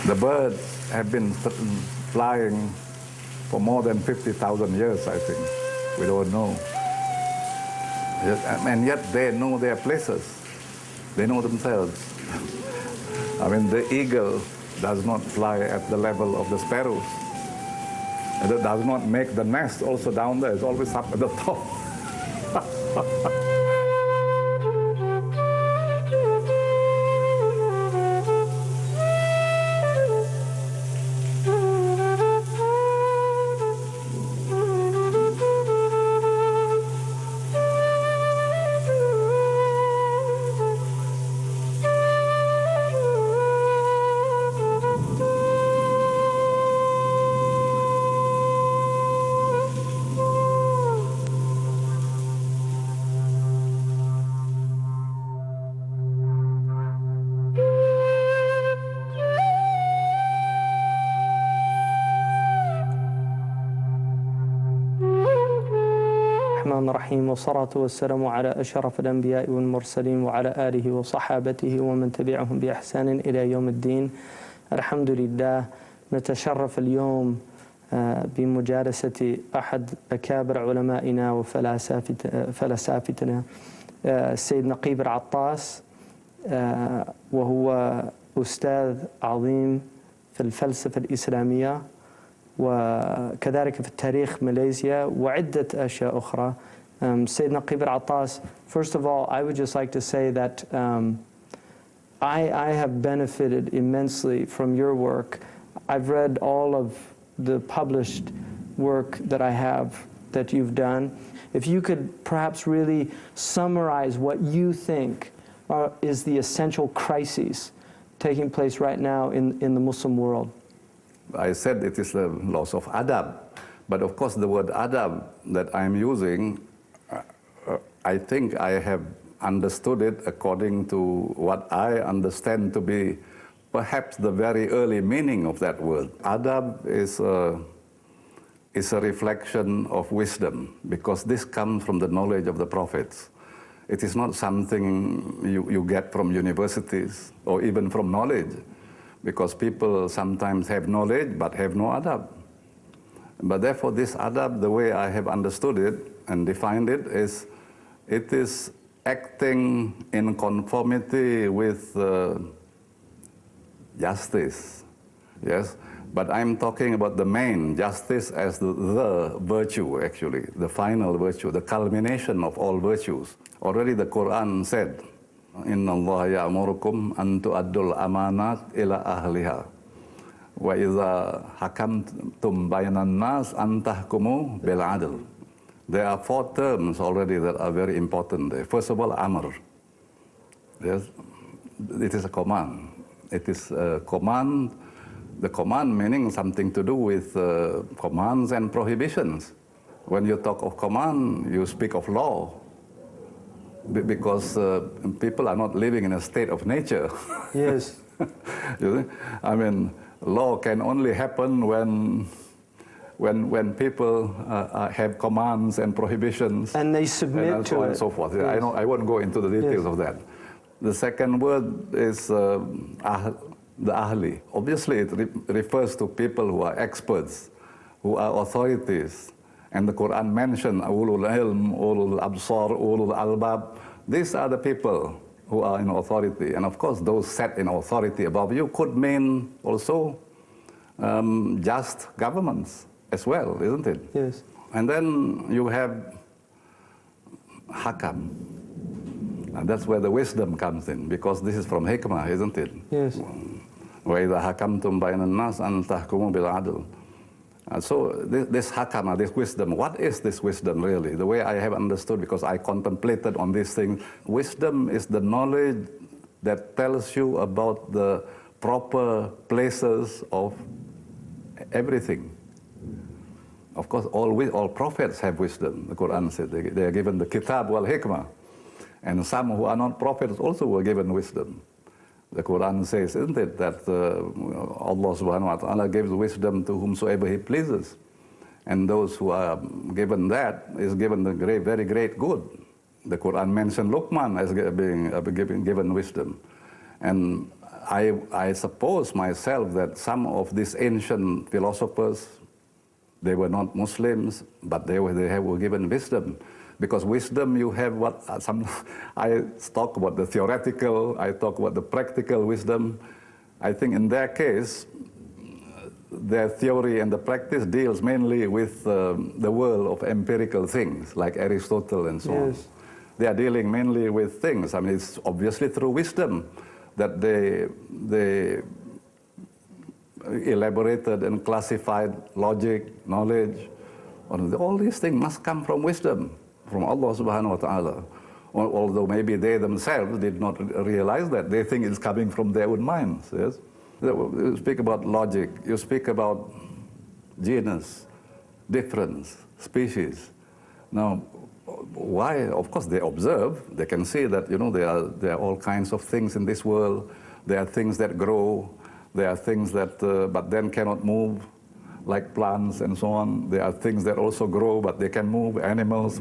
The birds have been flying for more than 50,000 years, I think. We don't know. And yet they know their places. They know themselves. I mean, the eagle does not fly at the level of the sparrows. And it does not make the nest also down there. It's always up at the top. الرحيم والصلاة والسلام على أشرف الأنبياء والمرسلين وعلى آله وصحابته ومن تبعهم بإحسان إلى يوم الدين. الحمد لله. نتشرف اليوم بمجالسة أحد أكابر علمائنا وفلاسفتنا السيد نقيب العطاس، وهو أستاذ عظيم في الفلسفة الإسلامية وكذلك في التاريخ ماليزيا وعدة أشياء أخرى. Sayyid Naquib Al-Attas, first of all, I would just like to say that I have benefited immensely from your work. I've read all of the published work that I have that you've done. If you could perhaps really summarize what you think is the essential crises taking place right now in the Muslim world. I said it is the loss of adab, but of course the word adab that I'm using, I think I have understood it according to what I understand to be perhaps the very early meaning of that word. Adab is a reflection of wisdom, because this comes from the knowledge of the prophets. It is not something you get from universities or even from knowledge, because people sometimes have knowledge but have no adab. But therefore this adab, the way I have understood it and defined it is acting in conformity with justice, yes? But I'm talking about the main justice as the virtue, actually, the final virtue, the culmination of all virtues. Already the Quran said, Inna Allah ya'murukum an tu'addul amanat ila ahliha. Wa idha hakamtum bainan nas an tahkumu bil adl. There are 4 terms already that are very important there. First of all, amr. Yes, it is a command. It is a command. The command meaning something to do with commands and prohibitions. When you talk of command, you speak of law. Because people are not living in a state of nature. Yes. You see? I mean, law can only happen when people have commands and prohibitions. And they submit and so to on it. And so forth. Yes. I won't go into the details of that. The second word is the ahli. Obviously, it refers to people who are experts, who are authorities. And the Quran mentioned ulul ilm, ulul absar, ulul albab. These are the people who are in authority. And of course, those set in authority above you could mean also just governments as well, isn't it? Yes. And then you have hakam. And that's where the wisdom comes in, because this is from hikmah, isn't it? Yes. وَإِذَا حَكَمْتُمْ بَيْنَ النَّاسِ أَن تَحْكُمُوا بِالْعَدْلِ. So this hakama, this wisdom, what is this wisdom really? The way I have understood, because I contemplated on these things, wisdom is the knowledge that tells you about the proper places of everything. Of course, all prophets have wisdom. The Quran said they are given the kitab wal hikmah. And some who are not prophets also were given wisdom. The Quran says, isn't it, that Allah subhanahu wa ta'ala gives wisdom to whomsoever He pleases. And those who are given that is given the very great good. The Quran mentioned Luqman as being given wisdom. And I suppose myself that some of these ancient philosophers, they were not Muslims, but they were given wisdom. Because wisdom, you have what I talk about the theoretical, I talk about the practical wisdom. I think in their case, their theory and the practice deals mainly with the world of empirical things, like Aristotle and so on. They are dealing mainly with things. I mean, it's obviously through wisdom that they elaborated and classified logic, knowledge. All these things must come from wisdom, from Allah subhanahu wa ta'ala. Although maybe they themselves did not realize that. They think it's coming from their own minds, yes? You speak about logic, you speak about genus, difference, species. Now, why? Of course, they observe. They can see that, you know, there are all kinds of things in this world. There are things that grow. There are things that, but then cannot move, like plants and so on. There are things that also grow, but they can move, animals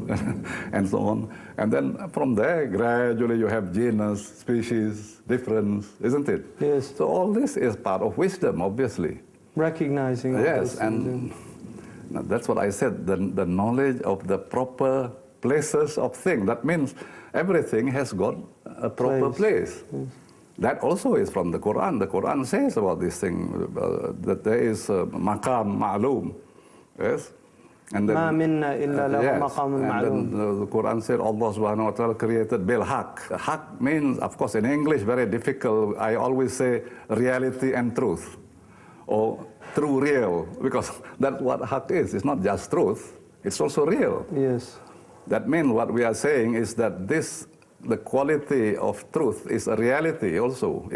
and so on. And then from there, gradually you have genus, species, difference, isn't it? Yes. So all this is part of wisdom, obviously. Recognizing all yes, those and that's what I said, the knowledge of the proper places of things. That means everything has got a proper place. Yes. That also is from the Quran. The Quran says about this thing, that there is maqam ma'loom. Yes? And then, the Quran said Allah subhanahu wa ta'ala created bil haq. Haq means, of course, in English, very difficult. I always say reality and truth. Or true real, because that's what haq is. It's not just truth, it's also real. Yes. That means what we are saying is that the quality of truth is a reality also.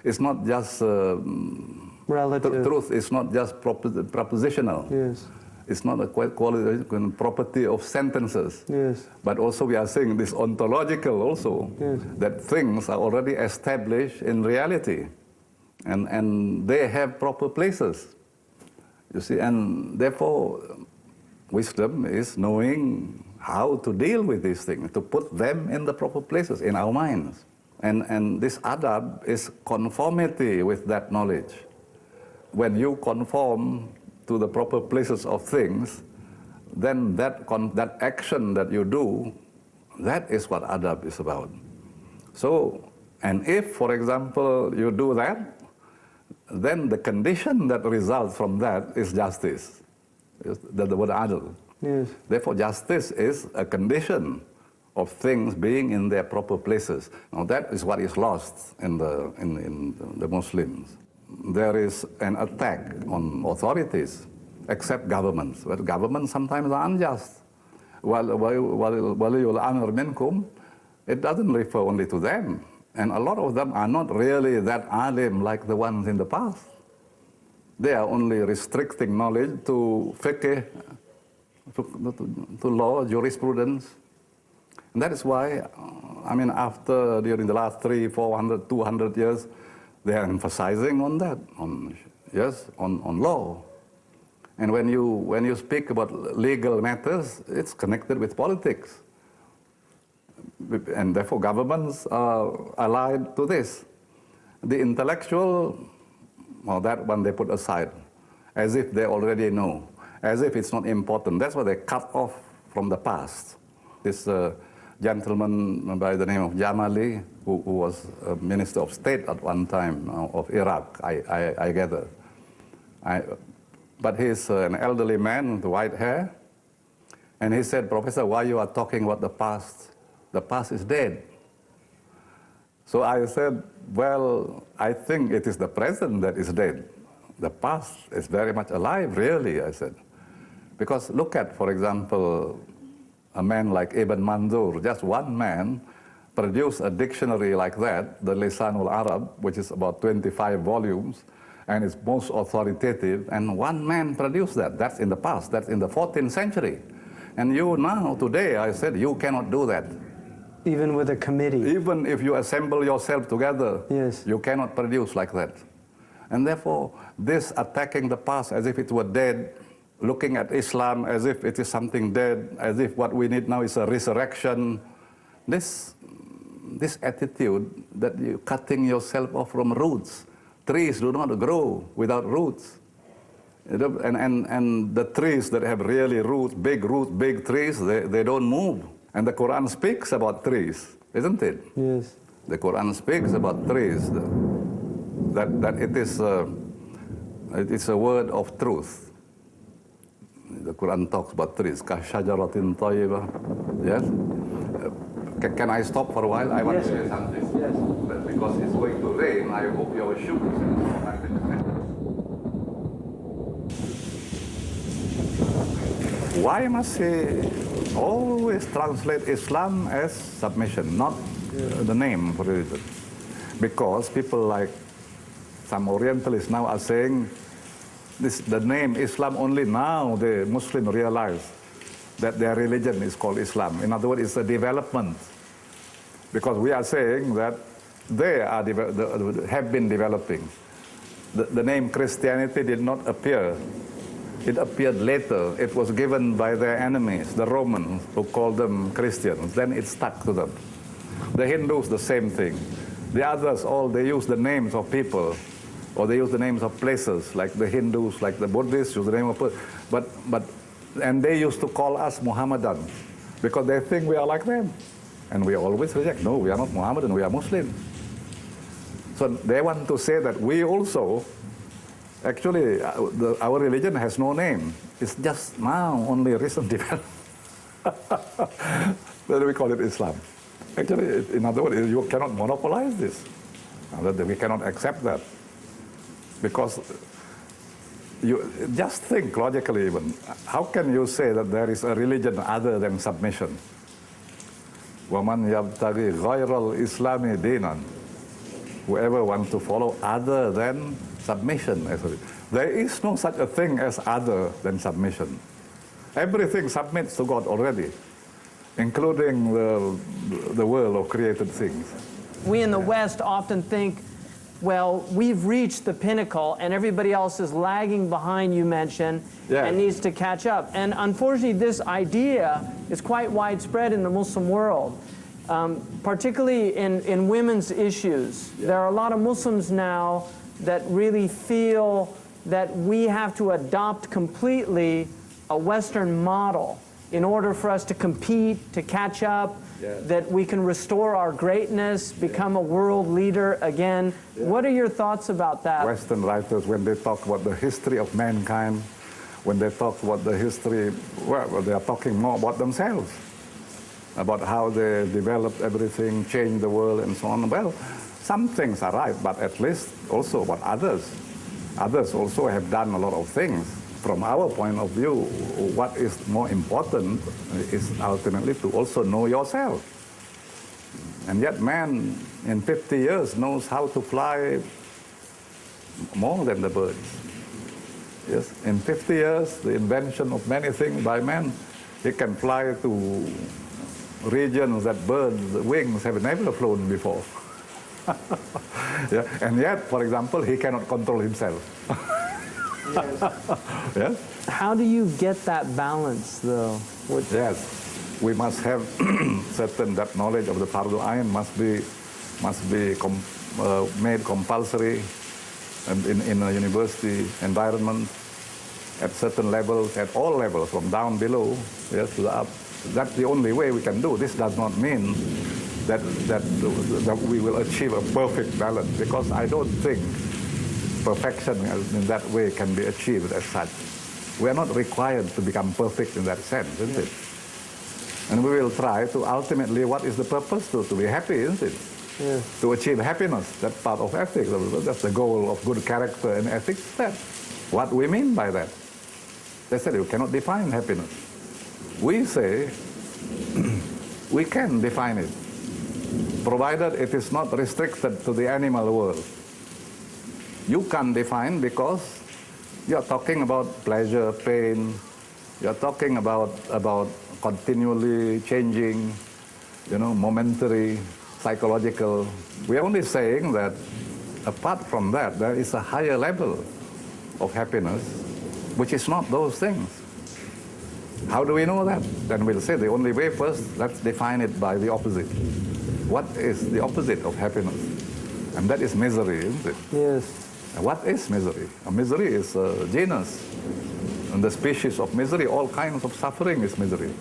It's not just relative. Truth is not just propositional. Yes. It's not a quality property of sentences. Yes. But also we are saying this ontological also. Yes. That things are already established in reality, and they have proper places. You see, and therefore wisdom is knowing how to deal with these things, to put them in the proper places in our minds. And this adab is conformity with that knowledge. When you conform to the proper places of things, then that action that you do, that is what adab is about. So, and if, for example, you do that, then the condition that results from that is justice. The word adl. Yes. Therefore, justice is a condition of things being in their proper places. Now, that is what is lost in the Muslims. There is an attack on authorities, except governments. But governments sometimes are unjust. وَلِيُّ الْأَمْرِ مِنْكُمْ, it doesn't refer only to them. And a lot of them are not really that alim like the ones in the past. They are only restricting knowledge to fiqh, to law, jurisprudence. And that is why, I mean, during the last 300, 400, 200 years, they are emphasizing on that, on law. And when you speak about legal matters, it's connected with politics. And therefore governments are allied to this. The intellectual, well, that one they put aside, as if they already know, as if it's not important. That's why they cut off from the past. This gentleman by the name of Jamali, who was a minister of state at one time of Iraq, I gather. But he's an elderly man with white hair, and he said, "Professor, why you are talking about the past? The past is dead." So I said, well, I think it is the present that is dead. The past is very much alive, really, I said. Because look at, for example, a man like Ibn Manzur, just one man produced a dictionary like that, the Lisanul Arab, which is about 25 volumes, and it's most authoritative, and one man produced that. That's in the past, that's in the 14th century. And you now, today, I said, you cannot do that. Even with a committee. Even if you assemble yourself together, yes, you cannot produce like that. And therefore, this attacking the past as if it were dead, looking at Islam as if it is something dead, as if what we need now is a resurrection, this this attitude that you're cutting yourself off from roots. Trees do not grow without roots. You know, and the trees that have really roots, big trees, they don't move. And the Quran speaks about trees, isn't it? Yes. The Quran speaks about trees, that it is a word of truth. The Quran talks about trees. Kashajaratin tayyibah. Yes? Can I stop for a while? I want to say something. Yes. But because it's going to rain, I hope your shoes. Why must he always translate Islam as submission, not the name for religion? Because people like some Orientalists now are saying the name Islam only now the Muslims realize that their religion is called Islam. In other words, it's a development. Because we are saying that they have been developing. The name Christianity did not appear. It appeared later. It was given by their enemies, the Romans, who called them Christians. Then it stuck to them. The Hindus, the same thing. The others, they use the names of people, or they use the names of places, like the Hindus, like the Buddhists use the name of, and they used to call us Muhammadan, because they think we are like them. And we always reject, no, we are not Muhammadan, we are Muslim. So they want to say that we also, actually, our religion has no name. It's just now only recent development. Then we call it Islam. Actually, in other words, you cannot monopolize this. We cannot accept that. Because you just think logically even, how can you say that there is a religion other than submission? وَمَنْ يَبْتَغِي غَيْرَ الْإِسْلَامِ دِينًا. Whoever wants to follow other than submission. There is no such a thing as other than submission. Everything submits to God already, including the world of created things. We in the West often think, well, we've reached the pinnacle and everybody else is lagging behind, you mentioned, and needs to catch up. And unfortunately, this idea is quite widespread in the Muslim world, particularly in women's issues. There are a lot of Muslims now that really feel that we have to adopt completely a Western model in order for us to compete, to catch up, that we can restore our greatness, become a world leader again. What are your thoughts about that? Western writers, when they talk about the history of mankind, when they talk about the history, well, they are talking more about themselves, about how they developed everything, changed the world, and so on. Well, some things are right, but at least also about others. Others also have done a lot of things. From our point of view, what is more important is ultimately to also know yourself. And yet man in 50 years knows how to fly more than the birds. Yes, in 50 years, the invention of many things by man, he can fly to regions that birds' wings have never flown before. And yet, for example, he cannot control himself. Yes. How do you get that balance, though? Yes, we must have certain that knowledge of the Fardu Ain must be made compulsory in a university environment at certain levels, at all levels, from down below, yes, to the up. That's the only way we can do. This does not mean that we will achieve a perfect balance, because I don't think perfection in that way can be achieved as such. We are not required to become perfect in that sense, isn't it? And we will try to ultimately, what is the purpose? To be happy, isn't it? Yeah. To achieve happiness. That's part of ethics. That's the goal of good character and ethics. That's what we mean by that. They said you cannot define happiness. We say we can define it, provided it is not restricted to the animal world. You can't define because you're talking about pleasure, pain, you're talking about continually changing, momentary, psychological. We're only saying that apart from that, there is a higher level of happiness, which is not those things. How do we know that? Then we'll say the only way first, let's define it by the opposite. what is the opposite of happiness? And that is misery, isn't it? Yes. What is misery? Misery is a genus. And the species of misery, all kinds of suffering is misery.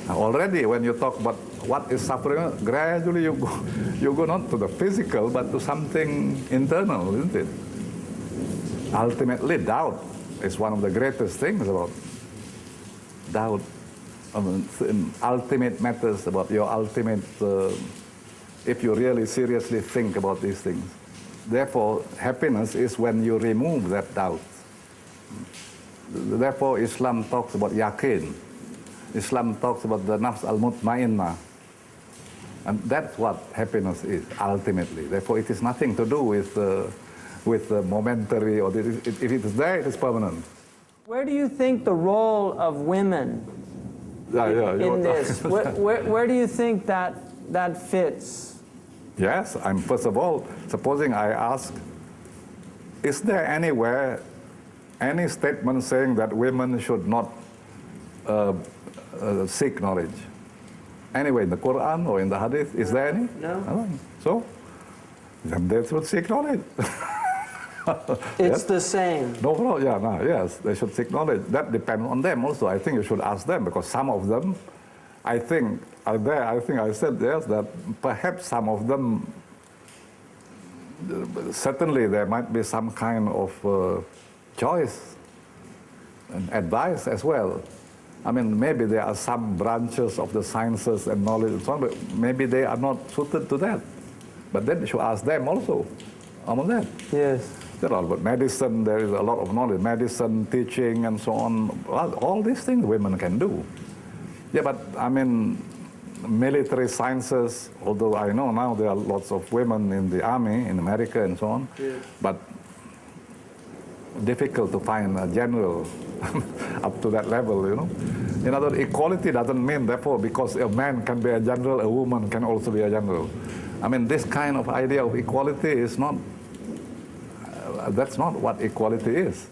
Already when you talk about what is suffering, gradually you go not to the physical, but to something internal, isn't it? Ultimately, doubt is one of the greatest things about doubt. Ultimate matters about your ultimate, if you really seriously think about these things. Therefore, happiness is when you remove that doubt. Therefore, Islam talks about yaqeen. Islam talks about the nafs al-mutmainnah. And that's what happiness is, ultimately. Therefore, it is nothing to do with momentary, or if it is there, it is permanent. Where do you think the role of women in this? Where do you think that fits? Yes, first of all, supposing I ask, is there anywhere any statement saying that women should not seek knowledge? Anyway, in the Quran or in the Hadith, is there any? No. So, then they should seek knowledge. It's the same. No, yes, they should seek knowledge. That depends on them also. I think you should ask them, because some of them, I think, are there. I think I said yes, that perhaps some of them, certainly there might be some kind of choice and advice as well. I mean, maybe there are some branches of the sciences and knowledge and so on, but maybe they are not suited to that. But then you should ask them also on that. Yes. There are about medicine, there is a lot of knowledge, medicine, teaching, and so on. All these things women can do. Yeah, but I mean, military sciences, although I know now there are lots of women in the army in America and so on, but difficult to find a general up to that level, you know. In other words, equality doesn't mean, therefore, because a man can be a general, a woman can also be a general. I mean, this kind of idea of equality is not, that's not what equality is.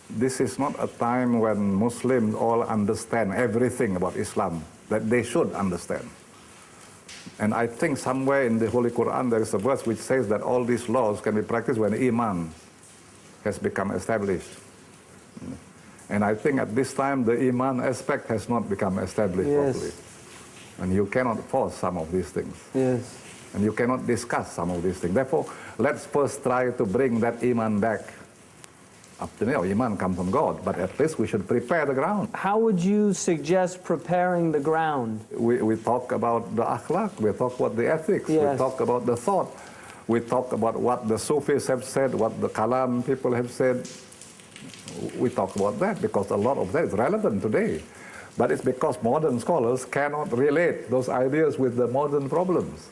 This is not a time when Muslims all understand everything about Islam that they should understand. And I think somewhere in the Holy Quran there is a verse which says that all these laws can be practiced when Iman has become established. And I think at this time the Iman aspect has not become established properly. And you cannot force some of these things. Yes. And you cannot discuss some of these things. Therefore, let's first try to bring that Iman back. Up to now, Iman comes from God, but at least we should prepare the ground. How would you suggest preparing the ground? We talk about the akhlaq, we talk about the ethics, we talk about the thought, we talk about what the Sufis have said, what the Kalam people have said. We talk about that because a lot of that is relevant today. But it's because modern scholars cannot relate those ideas with the modern problems.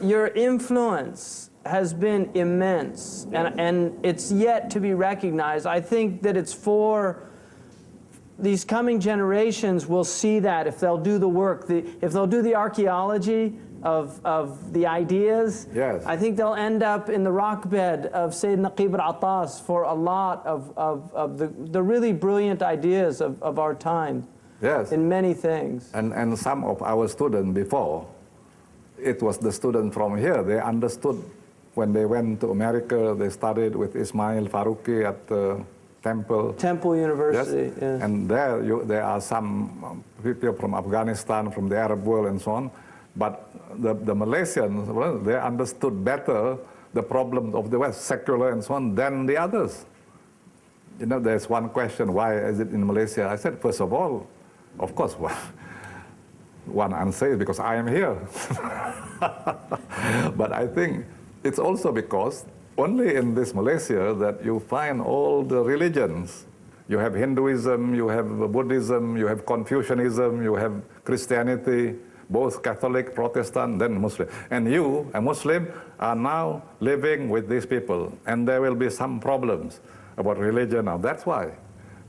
Your influence has been immense, and it's yet to be recognized. I think that it's for these coming generations will see that if they'll do the work, if they'll do the archaeology of the ideas, I think they'll end up in the rock bed of Sayyid Naquib Al-Attas for a lot of the really brilliant ideas of our time in many things. And some of our students before, it was the students from here, they understood when they went to America, they studied with Ismail Faruqi at Temple University. Yes. And there are some people from Afghanistan, from the Arab world and so on. But the Malaysians, well, they understood better the problems of the West, secular and so on, than the others. You know, there's one question, why is it in Malaysia? I said, first of all, of course, one answer is because I am here. But I think it's also because only in this Malaysia that you find all the religions. You have Hinduism, you have Buddhism, you have Confucianism, you have Christianity, both Catholic, Protestant, then Muslim. And you, a Muslim, are now living with these people. And there will be some problems about religion now. That's why.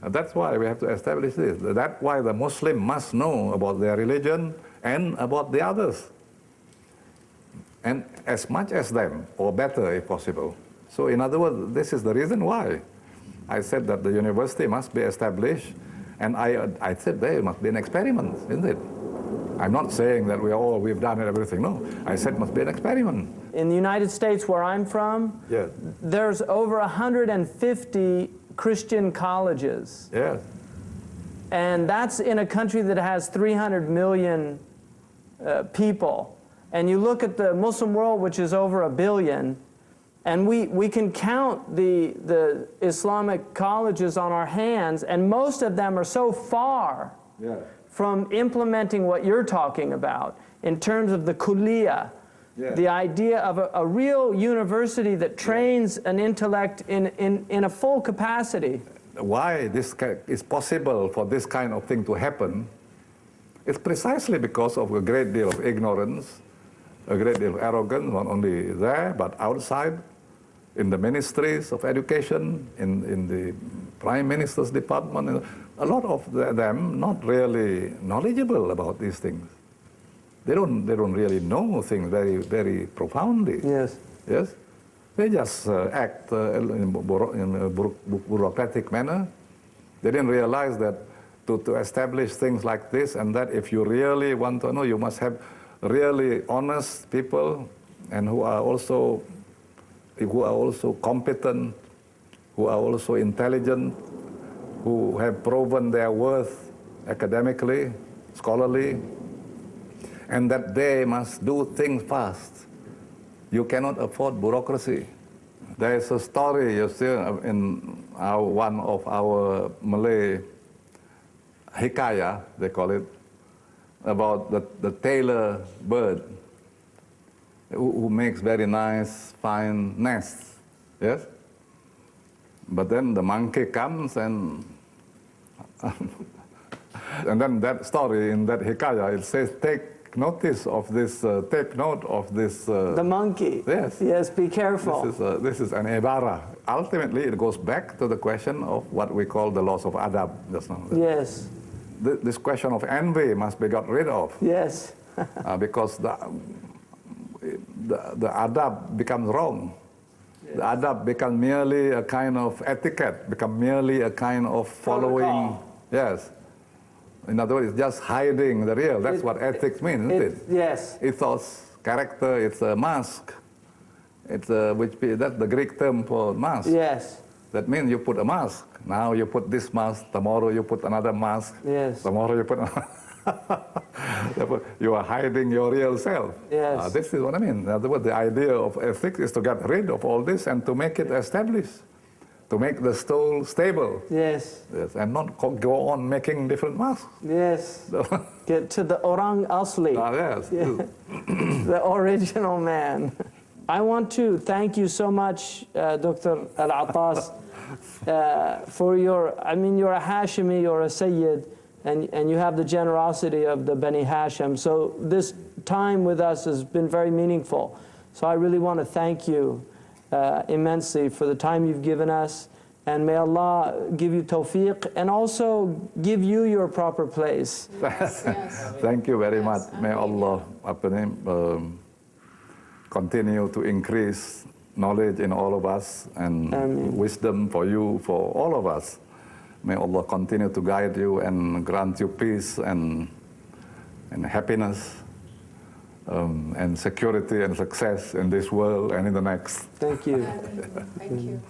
That's why we have to establish this. That's why the Muslim must know about their religion and about the others. And as much as them, or better if possible. So in other words, this is the reason why I said that the university must be established, and I said there must be an experiment, isn't it? I'm not saying that we've done everything. No, I said it must be an experiment. In the United States, where I'm from, Yes. there's over 150 Christian colleges. Yes. And that's in a country that has 300 million people. And you look at the Muslim world, which is over 1 billion, and we can count the Islamic colleges on our hands, and most of them are so far from implementing what you're talking about in terms of the kulliyah, the idea of a real university that trains an intellect in a full capacity. Why this is possible for this kind of thing to happen, it's precisely because of a great deal of ignorance, a great deal of arrogance, not only there, but outside, in the ministries of education, in the Prime Minister's department. A lot of them not really knowledgeable about these things. They don't really know things very, very profoundly. Yes. Yes? They just act in a bureaucratic manner. They didn't realize that to establish things like this and that, if you really want to know, you must have really honest people and who are also competent, who are also intelligent, who have proven their worth academically, scholarly, and that they must do things fast. You cannot afford bureaucracy. There is a story, you see, in one of our Malay hikayah, they call it, about the tailor bird who makes very nice, fine nests, yes? But then the monkey comes and and then that story in that hikayah, it says, take note of this. The monkey. Yes. Yes, be careful. This is an ibara. Ultimately, it goes back to the question of what we call the loss of adab just now. Yes. This question of envy must be got rid of. Yes. Because the adab becomes wrong. Yes. The adab becomes merely a kind of etiquette, become merely a kind of following. Protocol. Yes. In other words, it's just hiding the real. That's what ethics means, isn't it? Yes. Ethos, character, it's a mask. It's that's the Greek term for mask. Yes. That means you put a mask. Now you put this mask, tomorrow you put another mask. Yes. Tomorrow you put you are hiding your real self. Yes. This is what I mean. In other words, the idea of ethics is to get rid of all this and to make it established, to make the soul stable. Yes. Yes. And not go on making different masks. Yes. Get to the orang asli. Yes. Yeah. The original man. I want to thank you so much, Dr. Al-Attas, for you're a Hashimi, you're a Sayyid, and you have the generosity of the Bani Hashim. So this time with us has been very meaningful. So I really want to thank you immensely for the time you've given us, and may Allah give you tawfiq and also give you your proper place. Yes. Thank you very much. May Allah continue to increase knowledge in all of us and wisdom for you, for all of us. May Allah continue to guide you and grant you peace and happiness and security and success in this world and in the next. Thank you. Thank you.